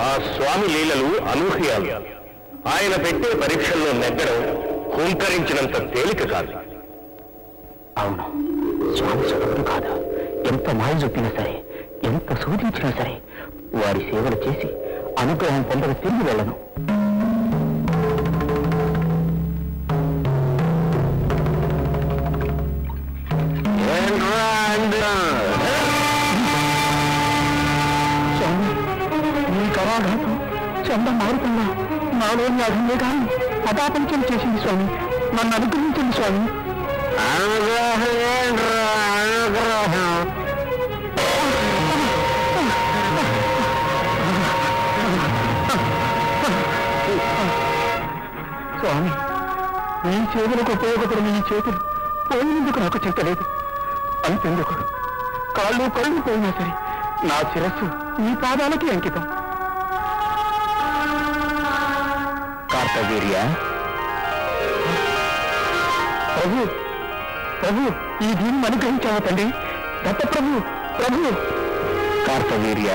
ఆ స్వామి లీలలు అనూహ్యాలు. ఆయన పెట్టే పరీక్షల్లో నెగ్గడం హుంకరించినంత తేలిక కాదు. అవును, స్వామి సులభుడు కాదు. ఎంత మాయ చూపినా సరే, ఎంత శోధించినా సరే, వారి సేవలు చేసి అనుగ్రహం పొందక తిరిగి వెళ్ళను. స్వామి, మీ కరాఘాతం చంద మారుతున్నా నాలోని అభిమే కానీ అపాపంచం చేసింది స్వామి. నన్ను అనుగ్రహించండి స్వామి. స్వామి, మీ చేతులకు ఉపయోగపడిన ఈ చేతులు పోయినందుకు నాకు చింతలేదు. అంతెందుకు కాళ్ళు కళ్ళు పోయినా సరే నా శిరస్సు మీ పాదాలకి అంకితం. కార్తవీర్య, ప్రభు ప్రభు, ఈ దీన్ని అనుగ్రహించావా తండ్రి? దత్త ప్రభు ప్రభు. కార్తవీర్య,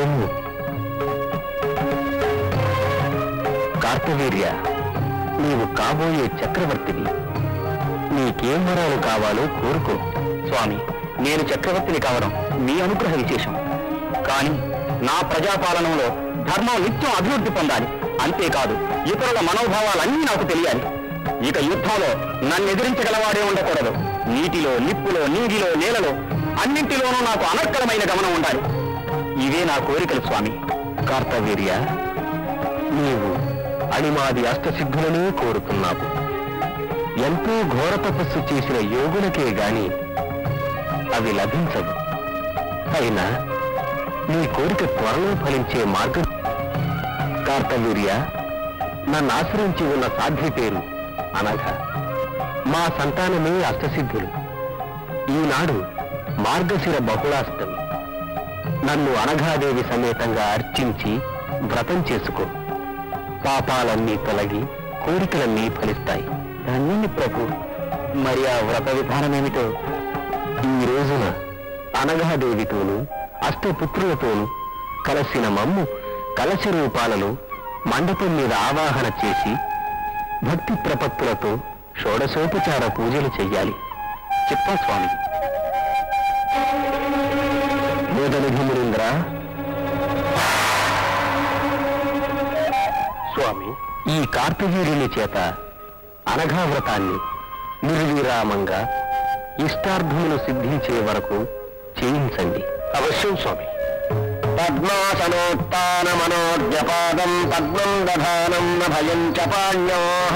ఎమ్ము. కార్తవీర్య, నీవు కాబోయే చక్రవర్తివి. నీకేం వరాలు కావాలో కోరుకో. స్వామి, నేను చక్రవర్తిని కావడం మీ అనుగ్రహ విశేషం. కానీ నా ప్రజాపాలనలో ధర్మం నిత్యం అభివృద్ధి పొందాలి. అంతేకాదు, ఇతరుల మనోభావాలన్నీ నాకు తెలియాలి. ఇక యుద్ధంలో నన్ను ఎదిరించగలవాడే ఉండకూడదు. నీటిలో, నిప్పులో, నీటిలో, నేలలో అన్నింటిలోనూ నాకు అనర్కలమైన గమనం ఉండాలి. ఇవే నా కోరికలు స్వామి. కార్తవీర్య, నీవు అణిమాది అష్టసిద్ధులనే కోరుతున్నావు. ఎంతో ఘోర తపస్సు చేసిన యోగులకే గాని అవి లభించవు. అయినా నీ కోరిక త్వరలో ఫలించే మార్గం. కార్తవీర్య, నన్ను ఆశ్రయించి ఉన్న సాధ్వి పేరు అనఘ. మా సంతానమే అష్టసిద్ధులు. ఈనాడు మార్గశిర బహుళాష్టమి. నన్ను అనఘాదేవి సమేతంగా అర్చించి వ్రతం చేసుకో. పాపాలన్నీ తొలగి కోరికలన్నీ ఫలిస్తాయి. ధన్యుని ప్రభు. మరి ఆ వ్రత విధానమేమిటో? ఈ రోజున అనఘాదేవితోనూ అష్టపుత్రులతోనూ కలసిన మమ్ము కలశ రూపాలలో మండపం మీద ఆవాహన చేసి భక్తి ప్రపత్తులతో షోడశోపచార పూజలు చెయ్యాలి. చెప్పా స్వామి. వేదనిధి మురీంద్ర. స్వామి, ఈ కార్తవీర్యుని చేత అనఘావ్రతాన్ని నిర్విరామంగా ఇష్టార్థములు సిద్ధించే వరకు చేయించండి. అవశ్యం స్వామి. పద్మాసనోత్తానమనోద్యపాదం పద్మం దధానం న భయం చ పాణ్యోః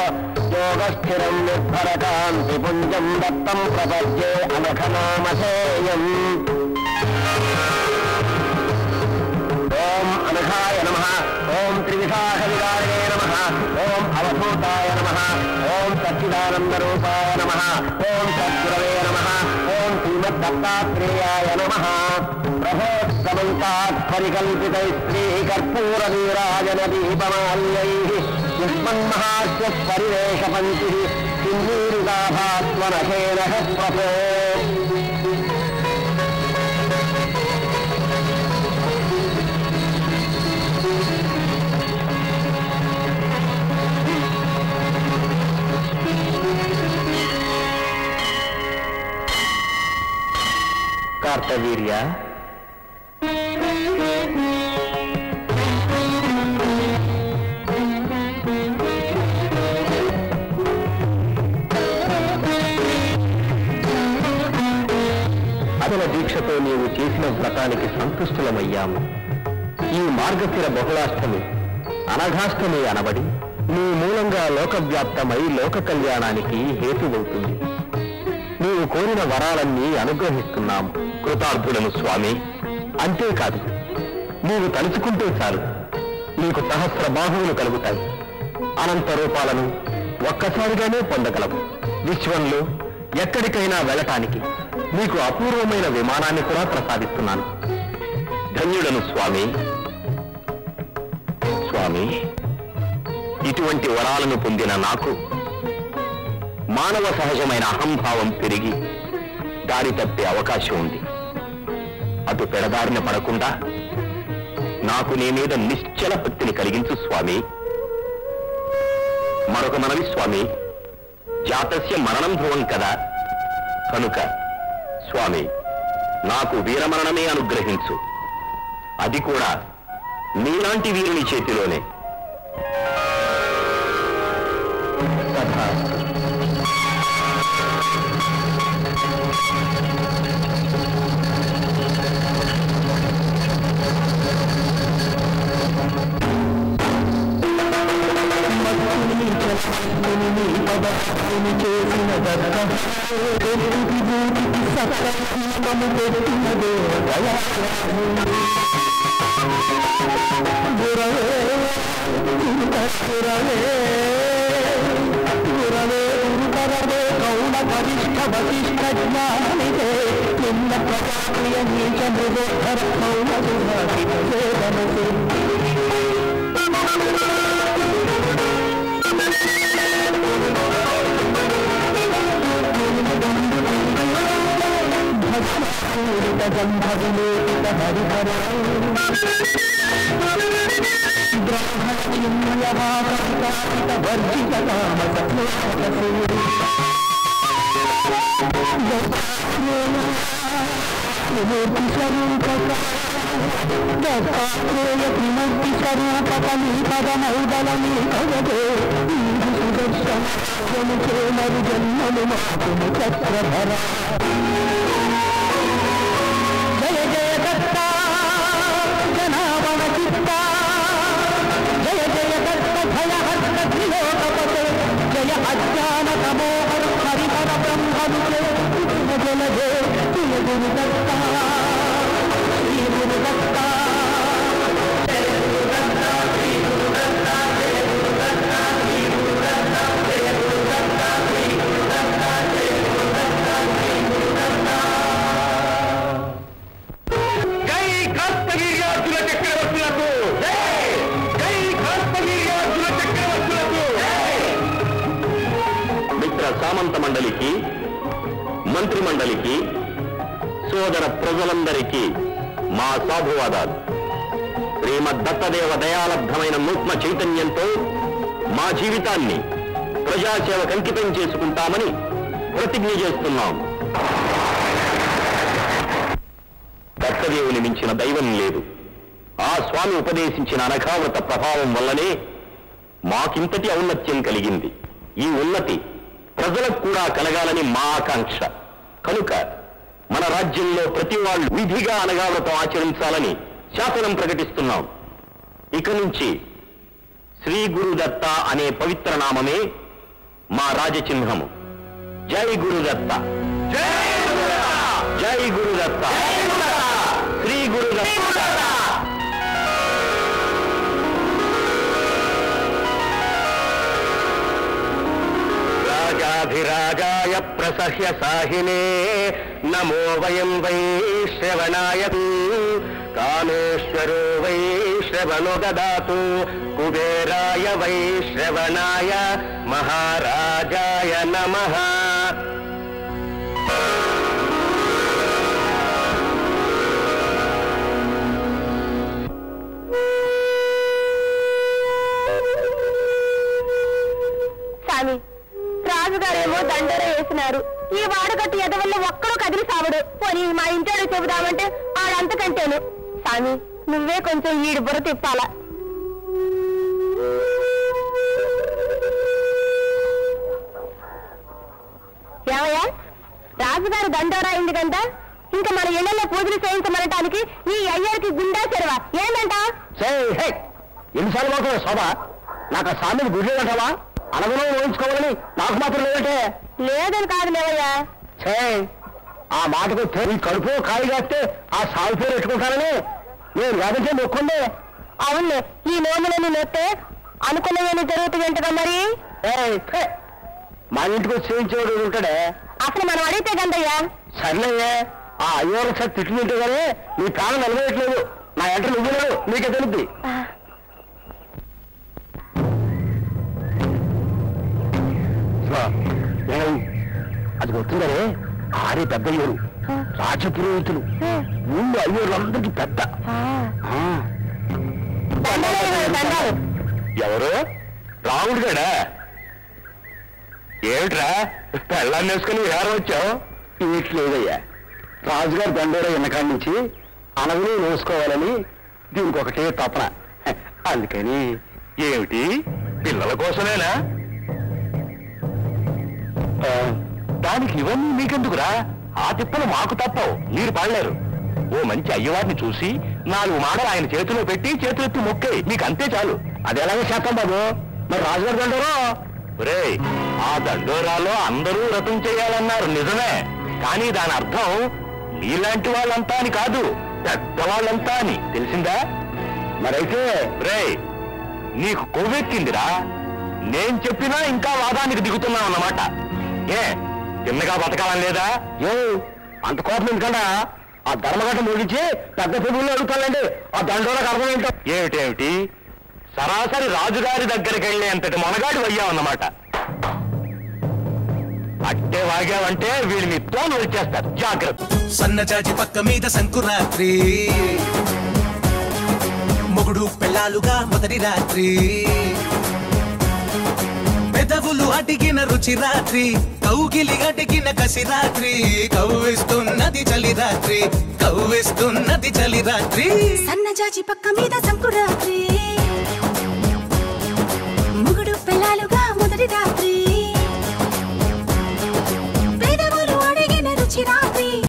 యోగస్థిరం నిర్భరకాంతి పుంజం దత్తం ప్రపద్యే అనఘనామధేయం. ఓం అనఘాయ నమః. ఓం త్రివిశాఖ విదారిణే నమః. ఓం అవధూతాయ నమః. ఓం సచ్చిదానందరూపాయ నమః. ఓం సద్గురవే నమః. ఓం శ్రీమద్దత్తాత్రేయాయ నమః. ప్రభోత్సవంతాత్ పరికల్పితైః కర్పూరవీరాజన దీపమాల్యైః యుష్మన్మహాస్య పరివేషపంక్తిః సింధూరితాభాస్వనశేనః ప్రభో. కార్తవీర్య, అదల దీక్షతో నీవు చేసిన వ్రతానికి సంతుష్టులమయ్యాము. ఈ మార్గశిర బహుళాష్టమి అనఘాష్టమి అనబడి నీ మూలంగా లోకవ్యాప్తమై లోక కళ్యాణానికి హేతువవుతుంది. నీవు కోరిన వరాలన్నీ అనుగ్రహిస్తున్నాము. కృతార్థులను స్వామి. అంతేకాదు, నీవు తలుచుకుంటే చాలు నీకు సహస్ర బాహువులు కలుగుతాయి. అనంత రూపాలను ఒక్కసారిగానే పొందగలవు. విశ్వంలో ఎక్కడికైనా వెళ్ళటానికి నీకు అపూర్వమైన విమానాన్ని కూడా ప్రసాదిస్తున్నాను. ధన్యుడను స్వామి. స్వామి, ఇటువంటి వరాలను పొందిన నాకు మానవ సహజమైన అహంభావం పెరిగి దారి తప్పే అవకాశం ఉంది. అటు పెడదారిన పడకుండా నాకు నీ మీద నిశ్చల భక్తిని కలిగించు స్వామి. మరొక మనవి స్వామి, జాతస్య మరణం ధ్రువం కదా, కనుక స్వామి నాకు వీరమరణమే అనుగ్రహించు. అది కూడా నీలాంటి వీరుని చేతిలోనే. జయ జయ దత్త జనావన చిత్త, జయ జయ దత్త భయహస్త త్రిలోకపతే, జయ అజ్ఞాన తమోహర హరిహర బ్రహ్మరుతే, జల జయ జయ గురు దత్త శ్రీ గురు దత్త, జయ గురు దత్త శ్రీ గురు దత్త, జయ గురు దత్త శ్రీ గురు దత్త, జయ గురు దత్త శ్రీ గురు దత్త, జయ గురు దత్త శ్రీ గురు దత్త. జై కార్తవీర్యార్జున చక్రవర్తులకు, జై కార్తవీర్యార్జున చక్రవర్తులకు. మిత్ర సామంత మండలికి, మంత్రి మండలికి, సోదర ప్రజలందరికీ మా సాధువాదాలు. శ్రీమద్ దత్తదేవ దయాలబ్ధమైన నూత్న చైతన్యంతో మా జీవితాన్ని ప్రజాసేవకు అంకితం చేసుకుంటామని ప్రతిజ్ఞ చేస్తున్నాం. దత్తదేవుని మించిన దైవం లేదు. ఆ స్వామి ఉపదేశించిన అనఘావ్రత ప్రభావం వల్లనే మాకింతటి ఔన్నత్యం కలిగింది. ఈ ఉన్నతి ప్రజలకు కూడా కలగాలని మా ఆకాంక్ష. కనుక మన రాజ్యంలో ప్రతి వాళ్ళు విధిగా అనఘావ్రతం ఆచరించాలని శాసనం ప్రకటిస్తున్నాం. ఇక నుంచి శ్రీ గురుదత్త అనే పవిత్ర నామమే మా రాజచిహ్నము. జై గురుదత్త, జై గురుదత్త, శ్రీ గురుదత్త. రాజాధిరాజాయ ప్రసహ్య సాహినే నమో వయం వై శ్రవణాయ. కామేశ్వరో వై శ్రవణో దదాతు కుబేరాయ వై శ్రవణాయ మహారాజాయ నమః. స్వామి, రాజుగారేమో దండర వేసినారు. ఈ వాడగట్టు ఎదవల్ల ఒక్కడూ కదిలి సావడు. పోనీ మా ఇంట్లో చెబుదామంటే ఆడంతకంటేను. స్వామి, నువ్వే కొంచెం ఈడు బుర్ర తిప్పాలా. ఏమయ్యా, రాజుగారు దండోరా అయింది కదా, ఇంకా మన ఇళ్లలో పూజలు చేయించమనటానికి ఈ అయ్యారికి గుండా చెరువా ఏందంట? ఎన్నిసార్లు మాత్రమే శోభ, నాకు ఆ స్వామిని గుడి అంటావా? అనుగుణం ఊహించుకోవాలని నాకు మాత్రం లేదంటే. లేదని కాదు లేవయ్యా. ఆ మాటకు ఈ కడుపు కాయి కాస్తే ఆ సాగు పేరు పెట్టుకుంటానని నేను లేదంటే మొక్కుండే. అవునులే, ఈ నోములని నొత్తే అనుకున్నవన్నీ జరుగుతుందంటగా మరి. మా ఇంటికి వచ్చి చేయించేవాడు ఉంటాడే. అసలు మనం అడిగితే గందయ్యా. సర్లేయే, ఆ అయ్యోరు సార్ తిట్లు తింటే కానీ నీ ప్రాణం నిలవేయట్లేదు. నా ఎంటర్ నువ్వు లేవు, నీకే తెలుద్ది. అది వస్తుందరే, ఆరే పెద్ద అయ్యారు రాజపురోహితులు ఊళ్ళో అయ్యోళ్ళందరికీ పెద్ద. ఎవరు? రాముడు గడా? ఏమిట్రా పెళ్ళాన్ని వేసుకుని విహారం వచ్చావు? ఇట్లేదయ్యా, రాజుగారు దండోరా ఎన్నకాడి నుంచి అనగుని నోసుకోవాలని దీనికి ఒకటే తపన. అందుకని. ఏమిటి పిల్లల కోసమేనా? దానికి ఇవన్నీ మీకెందుకురా? ఆ తిప్పలు మాకు తప్పవు, మీరు పడలేరు. ఓ మంచి అయ్యవారిని చూసి 4 మాటలు ఆయన చేతిలో పెట్టి చేతులెత్తి మొక్కే, మీకు అంతే చాలు. అది ఎలాగో చేస్తాం బాబు. మరి రాజుగారు దండోరా? ఒరే, ఆ దండోరాలో అందరూ వ్రతం చేయాలన్నారు నిజమే, కానీ దాని అర్థం నీలాంటి వాళ్ళంతా అని కాదు, పెద్దవాళ్ళంతా అని. తెలిసిందా? మరైతే రే, నీకు కొవ్వెక్కిందిరా. నేను చెప్పినా ఇంకా వాదానికి దిగుతున్నావు అన్నమాట. ఏ చిన్నగా బతకాలని లేదా? ఏ అంత కోపం ఎందుకంటే ఆ ధర్మగట్ట ముగించి పెద్ద ప్రభువులు అడుగుతానండి. ఆ దండోరకు అర్థం ఏంటో? ఏమిటేమిటి సరాసరి రాజుగారి దగ్గరికి వెళ్ళేంతటి మొనగాడు అయ్యావన్నమాట. అట్టే వాగావంటే వీళ్ళు మీ తోలు వచ్చేస్తారు, జాగ్రత్త. సన్నజాజి పక్క మీద సంకురాత్రి, మొగుడు పెళ్ళాలుగా మొదటి రాత్రి, పెదవులు అడిగిన రుచి రాత్రి, కౌగిలి అడిగిన కసి రాత్రి, కవ్విస్తున్నది చలి రాత్రి, కవ్విస్తున్నది చలి రాత్రి. సన్నజాజి పక్క మీద సంకురాత్రి, మొగుడు పెళ్ళాలుగా మొదటి రాత్రి.